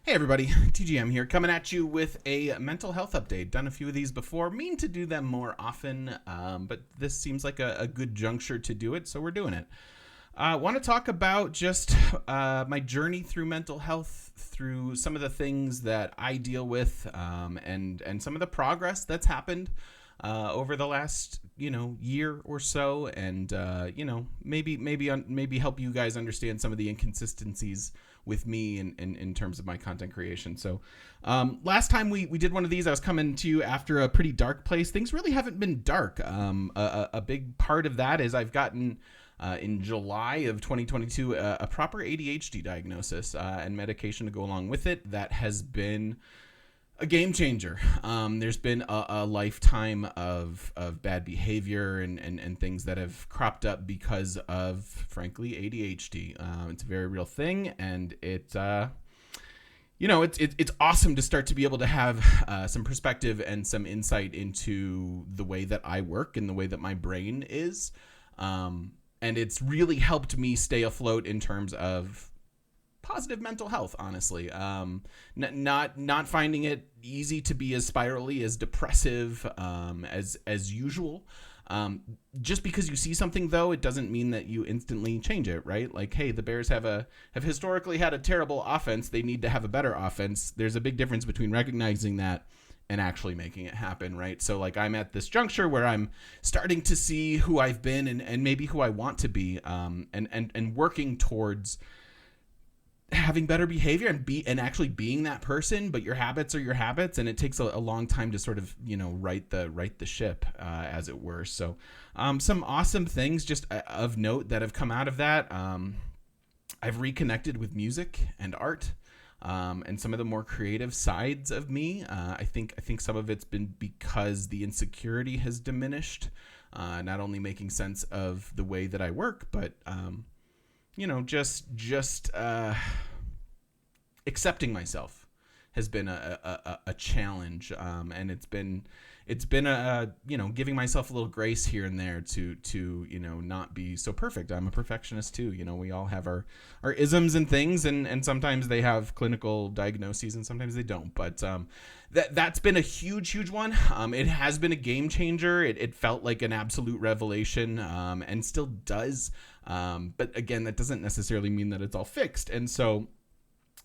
Hey everybody, TGM here, coming at you with a mental health update. Done a few of these before, mean to do them more often, but this seems like a good juncture to do it, so we're doing it. I want to talk about just my journey through mental health, through some of the things that I deal with, and some of the progress that's happened over the last year or so, and maybe help you guys understand some of the inconsistencies with me in terms of my content creation. So last time we did one of these, I was coming to you after a pretty dark place. Things really haven't been dark. A big part of that is I've gotten in July of 2022 a proper ADHD diagnosis and medication to go along with it. That has been a game changer. There's been a lifetime of bad behavior and things that have cropped up because of, frankly, ADHD. It's a very real thing, and it's awesome to start to be able to have some perspective and some insight into the way that I work and the way that my brain is. And it's really helped me stay afloat in terms of positive mental health, honestly. Not finding it easy to be as spirally, as depressive as usual. Just because you see something, though, it doesn't mean that you instantly change it, right? Like, hey, the Bears have historically had a terrible offense. They need to have a better offense. There's a big difference between recognizing that and actually making it happen, right? So like I'm at this juncture where I'm starting to see who I've been and maybe who I want to be, and working towards having better behavior and actually being that person. But your habits are your habits, and it takes a long time to sort of right the ship, as it were. So some awesome things just of note that have come out of that. I've reconnected with music and art, and some of the more creative sides of me. I think some of it's been because the insecurity has diminished, not only making sense of the way that I work, but just accepting myself has been a challenge, and it's been giving myself a little grace here and there to not be so perfect. I'm a perfectionist too. We all have our isms and things, and sometimes they have clinical diagnoses and sometimes they don't. But that's been a huge one. It has been a game changer. It felt like an absolute revelation, and still does. But again, that doesn't necessarily mean that it's all fixed. And so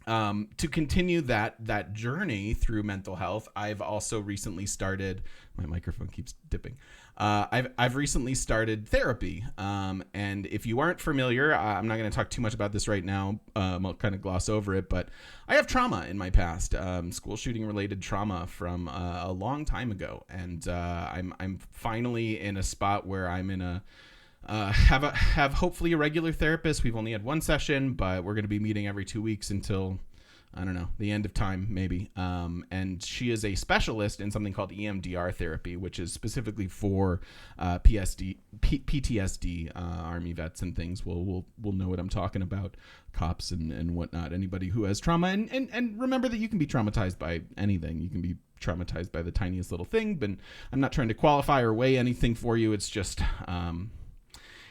to continue that journey through mental health, I've also recently started. My microphone keeps dipping. I've recently started therapy, and if you aren't familiar, I'm not going to talk too much about this right now. I'll kind of gloss over it, but I have trauma in my past, school shooting related trauma from a long time ago, and I'm finally in a spot where I'm in a have hopefully a regular therapist. We've only had one session, but we're going to be meeting every 2 weeks until, I don't know, the end of time, maybe. And she is a specialist in something called EMDR therapy, which is specifically for PTSD, Army vets and things. We'll know what I'm talking about, cops and whatnot, anybody who has trauma. And remember that you can be traumatized by anything. You can be traumatized by the tiniest little thing, but I'm not trying to qualify or weigh anything for you. It's just...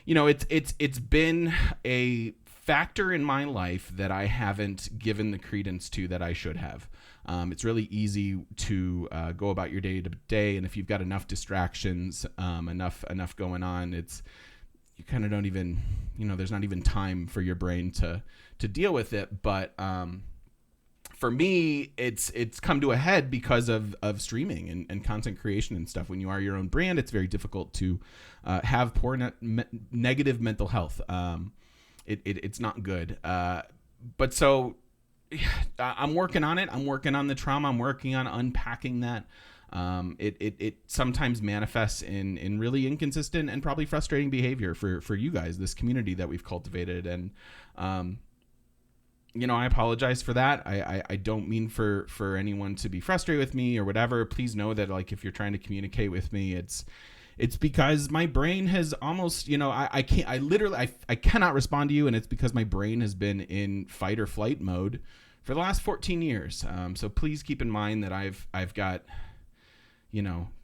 it's been a factor in my life that I haven't given the credence to that I should have. It's really easy to go about your day to day, and if you've got enough distractions, enough going on, you kind of don't even, there's not even time for your brain to deal with it. But for me, it's come to a head because of streaming and content creation and stuff. When you are your own brand, it's very difficult to have poor negative mental health. It's not good. But so I'm working on it. I'm working on the trauma. I'm working on unpacking that. It sometimes manifests in really inconsistent and probably frustrating behavior for you guys, this community that we've cultivated. And I apologize for that. I don't mean for anyone to be frustrated with me or whatever. Please know that, like, if you're trying to communicate with me, it's because my brain has almost, I cannot respond to you, and it's because my brain has been in fight or flight mode for the last 14 years. So please keep in mind that I've got,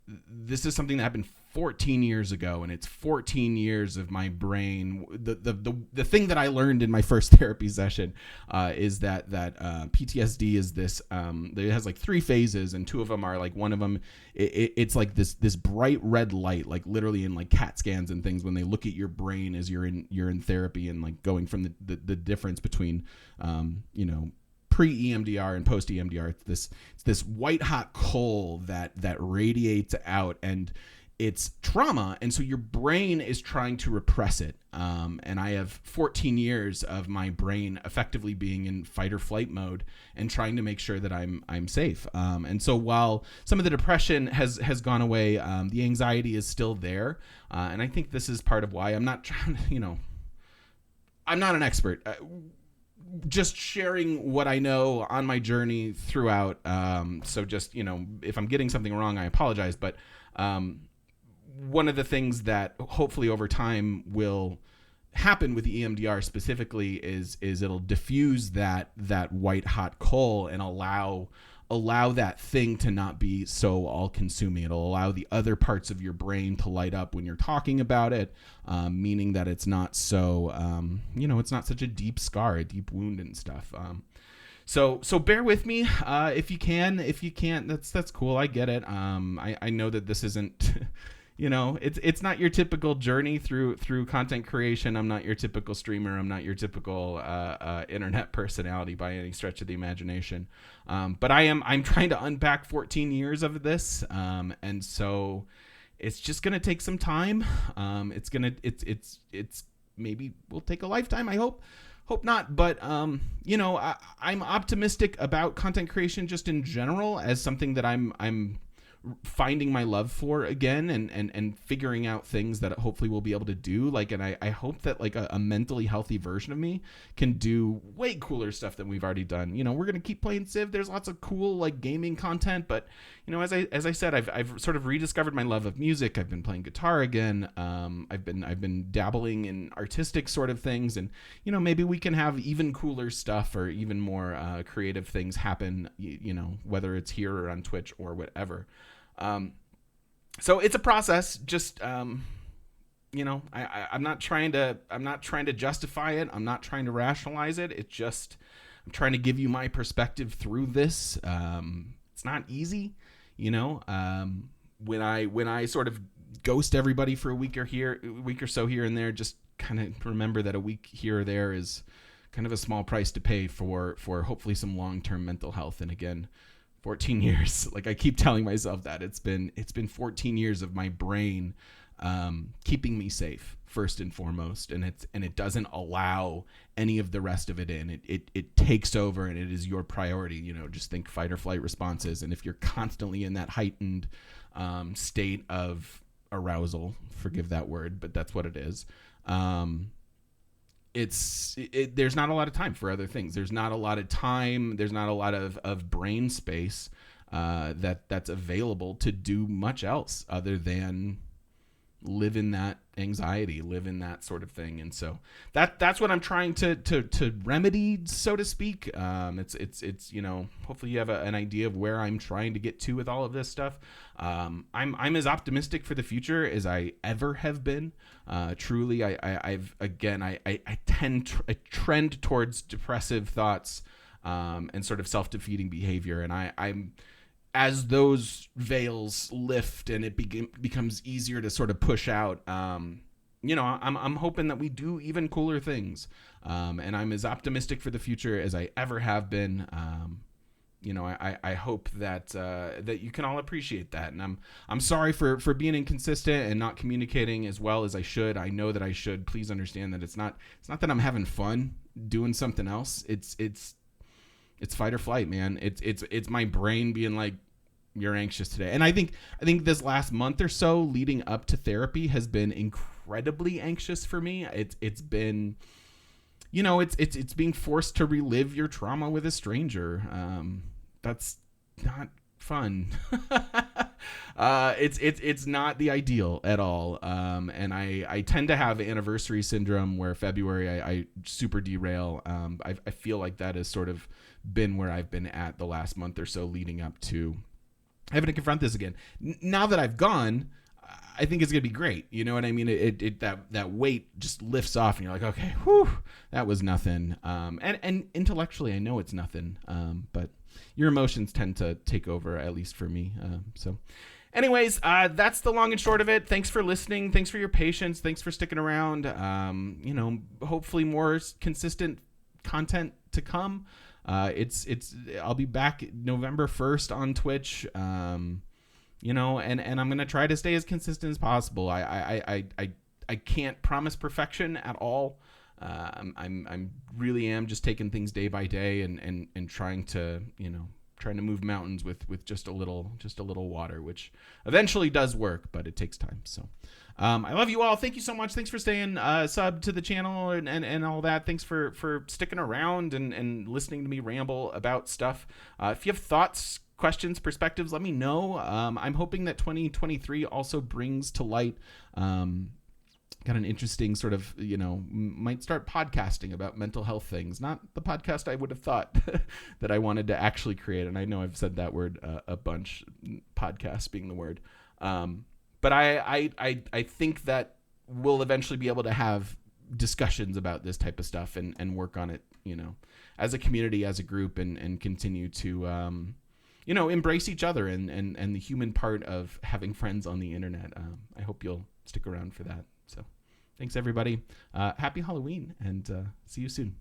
this is something that happened 14 years ago, and it's 14 years of my brain. The thing that I learned in my first therapy session is that PTSD is this. It has like 3 phases, and 2 of them are like, one of them it's like this bright red light, like literally in like CAT scans and things, when they look at your brain as you're in therapy, and like going from the difference between pre-EMDR and post-EMDR. It's this white hot coal that radiates out, and it's trauma, and so your brain is trying to repress it. And I have 14 years of my brain effectively being in fight or flight mode and trying to make sure that I'm safe. And so while some of the depression has gone away, the anxiety is still there. And I think this is part of why I'm not trying to, I'm not an expert. Just sharing what I know on my journey throughout. So just, if I'm getting something wrong, I apologize. But one of the things that hopefully over time will happen with the EMDR specifically is it'll diffuse that white hot coal and allow that thing to not be so all consuming. It'll allow the other parts of your brain to light up when you're talking about it, meaning that it's not so, it's not such a deep scar, a deep wound and stuff. So bear with me if you can. If you can't, that's cool. I get it. I know that this isn't, it's not your typical journey through content creation. I'm not your typical streamer. I'm not your typical internet personality by any stretch of the imagination. But I'm trying to unpack 14 years of this, and so it's just gonna take some time. It's maybe will take a lifetime. I hope not, but I'm optimistic about content creation just in general as something that I'm finding my love for again, and figuring out things that hopefully we'll be able to do. Like, and I hope that like a mentally healthy version of me can do way cooler stuff than we've already done. We're going to keep playing Civ. There's lots of cool like gaming content, but as I said, I've sort of rediscovered my love of music. I've been playing guitar again. I've been dabbling in artistic sort of things, and maybe we can have even cooler stuff or even more creative things happen, whether it's here or on Twitch or whatever. So it's a process. Just I'm not trying to justify it. I'm not trying to rationalize it. It's just I'm trying to give you my perspective through this. It's not easy, when I sort of ghost everybody for a week or so here and there, just kind of remember that a week here or there is kind of a small price to pay for hopefully some long-term mental health. And again, 14 years. Like I keep telling myself that it's been 14 years of my brain keeping me safe first and foremost, and it doesn't allow any of the rest of it in. It takes over, and it is your priority. Just think fight or flight responses, and if you're constantly in that heightened state of arousal, forgive that word, but that's what it is. There's not a lot of time for other things. There's not a lot of time. There's not a lot of brain space that's available to do much else other than live in that anxiety, live in that sort of thing. And so that's what I'm trying to remedy, so to speak. It's hopefully you have an idea of where I'm trying to get to with all of this stuff. I'm as optimistic for the future as I ever have been. Truly, I trend towards depressive thoughts and sort of self-defeating behavior, and I'm as those veils lift and it becomes easier to sort of push out, I'm hoping that we do even cooler things, and I'm as optimistic for the future as I ever have been. I hope that you can all appreciate that, and I'm sorry for being inconsistent and not communicating as well as I should. I know that I should. Please understand that it's not that I'm having fun doing something else. It's fight or flight, man. It's my brain being like, you're anxious today. And I think this last month or so leading up to therapy has been incredibly anxious for me. It's been, it's being forced to relive your trauma with a stranger. That's not fun. It's not the ideal at all. And I tend to have anniversary syndrome where February I super derail. I feel like that has sort of been where I've been at the last month or so leading up to having to confront this again. Now that I've gone, I think it's gonna be great. You know what I mean? That weight just lifts off, and you're like, okay, whew, that was nothing. And intellectually, I know it's nothing. But your emotions tend to take over, at least for me. So, anyways, that's the long and short of it. Thanks for listening. Thanks for your patience. Thanks for sticking around. Hopefully more consistent content to come. I'll be back November 1st on Twitch. And I'm going to try to stay as consistent as possible. I can't promise perfection at all. I'm really am just taking things day by day and trying to move mountains with just a little water, which eventually does work, but it takes time. So, I love you all. Thank you so much. Thanks for staying sub to the channel and all that. Thanks for sticking around and listening to me ramble about stuff. If you have thoughts, questions, perspectives, let me know. I'm hoping that 2023 also brings to light got an interesting sort of, might start podcasting about mental health things. Not the podcast I would have thought that I wanted to actually create. And I know I've said that word a bunch, podcast being the word. But I think that we'll eventually be able to have discussions about this type of stuff and work on it, as a community, as a group, and continue to, embrace each other and the human part of having friends on the internet. I hope you'll stick around for that. So thanks, everybody. Happy Halloween, and see you soon.